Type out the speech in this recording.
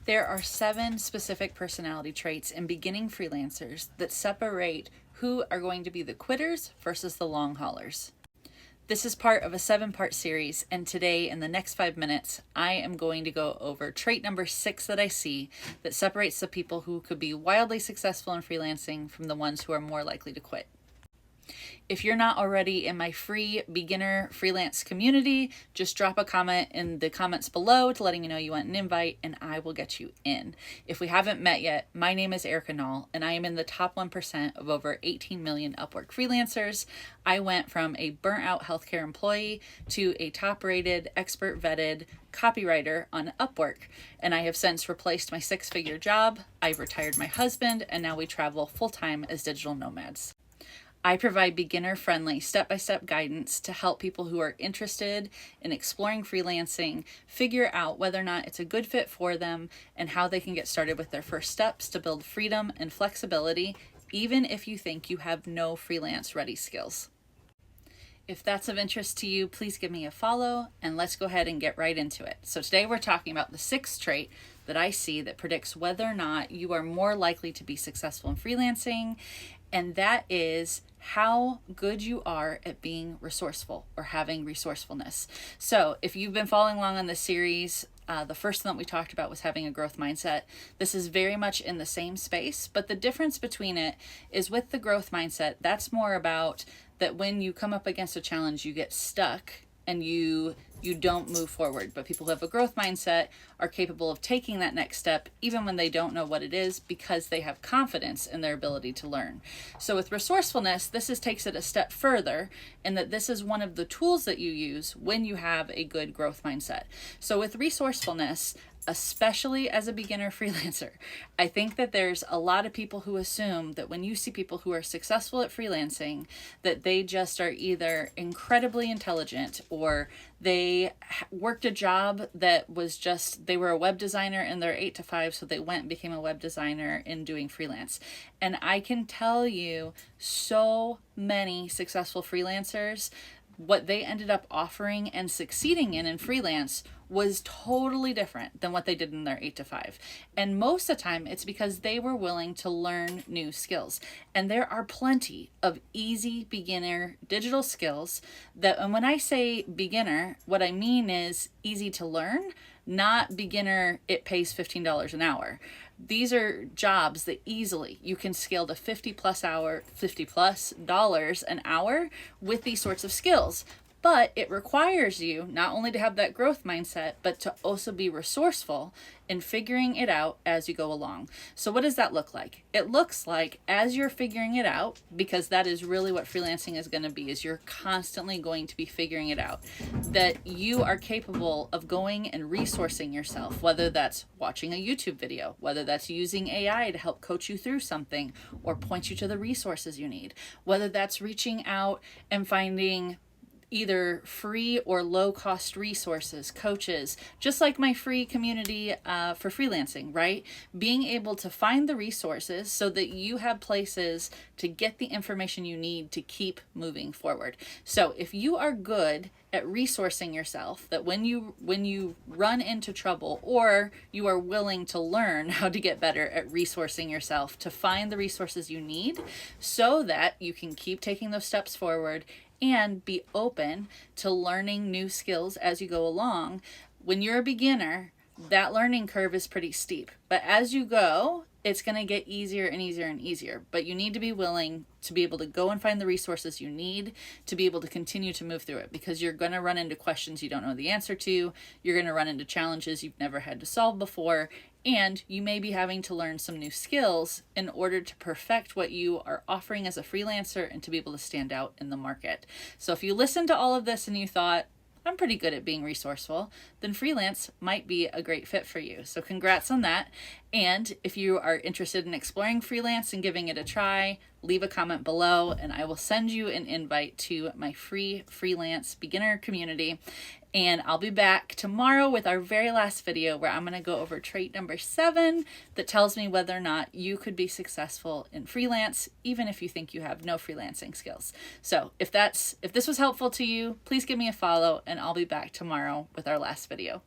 There are 7 specific personality traits in beginning freelancers that separate who are going to be the quitters versus the long haulers. This is part of a 7-part series, and today in the next 5 minutes, I am going to go over trait number 6 that I see that separates the people who could be wildly successful in freelancing from the ones who are more likely to quit. If you're not already in my free beginner freelance community, just drop a comment in the comments below to letting me know you want an invite and I will get you in. If we haven't met yet, my name is Erica Knoll and I am in the top 1% of over 18 million Upwork freelancers. I went from a burnt out healthcare employee to a top rated, expert vetted copywriter on Upwork, and I have since replaced my 6-figure job. I've retired my husband and now we travel full-time as digital nomads. I provide beginner-friendly, step-by-step guidance to help people who are interested in exploring freelancing figure out whether or not it's a good fit for them and how they can get started with their first steps to build freedom and flexibility, even if you think you have no freelance-ready skills. If that's of interest to you, please give me a follow and let's go ahead and get right into it. So today we're talking about the 6th trait that I see that predicts whether or not you are more likely to be successful in freelancing, and that is how good you are at being resourceful or having resourcefulness. So if you've been following along on this series, the first one that we talked about was having a growth mindset. This is very much in the same space, but the difference between it is with the growth mindset, that's more about that when you come up against a challenge, you get stuck and you don't move forward. But people who have a growth mindset are capable of taking that next step even when they don't know what it is because they have confidence in their ability to learn. So with resourcefulness, takes it a step further in that this is one of the tools that you use when you have a good growth mindset. So with resourcefulness, especially as a beginner freelancer, I think that there's a lot of people who assume that when you see people who are successful at freelancing, that they just are either incredibly intelligent or they worked a job that was just, they were a web designer in their 8 to 5, so they went and became a web designer in doing freelance. And I can tell you so many successful freelancers, what they ended up offering and succeeding in freelance was totally different than what they did in their 8 to 5. And most of the time it's because they were willing to learn new skills. And there are plenty of easy beginner digital skills that, and when I say beginner, what I mean is easy to learn, not beginner, it pays $15 an hour. These are jobs that easily you can scale to $50 plus an hour with these sorts of skills. But it requires you not only to have that growth mindset, but to also be resourceful in figuring it out as you go along. So what does that look like? It looks like as you're figuring it out, because that is really what freelancing is going to be, is you're constantly going to be figuring it out, that you are capable of going and resourcing yourself, whether that's watching a YouTube video, whether that's using AI to help coach you through something or point you to the resources you need, whether that's reaching out and finding either free or low-cost resources, coaches, just like my free community for freelancing, right? Being able to find the resources so that you have places to get the information you need to keep moving forward. So if you are good at resourcing yourself, that when you run into trouble, or you are willing to learn how to get better at resourcing yourself to find the resources you need so that you can keep taking those steps forward and be open to learning new skills as you go along. When you're a beginner, that learning curve is pretty steep, but as you go, it's going to get easier and easier and easier. But you need to be willing to be able to go and find the resources you need to be able to continue to move through it, because you're going to run into questions you don't know the answer to. You're going to run into challenges you've never had to solve before, and you may be having to learn some new skills in order to perfect what you are offering as a freelancer and to be able to stand out in the market. So if you listened to all of this and you thought, I'm pretty good at being resourceful, then freelance might be a great fit for you. So congrats on that. And if you are interested in exploring freelance and giving it a try, leave a comment below and I will send you an invite to my free freelance beginner community. And I'll be back tomorrow with our very last video where I'm going to go over trait number 7 that tells me whether or not you could be successful in freelance, even if you think you have no freelancing skills. So if this was helpful to you, please give me a follow and I'll be back tomorrow with our last video.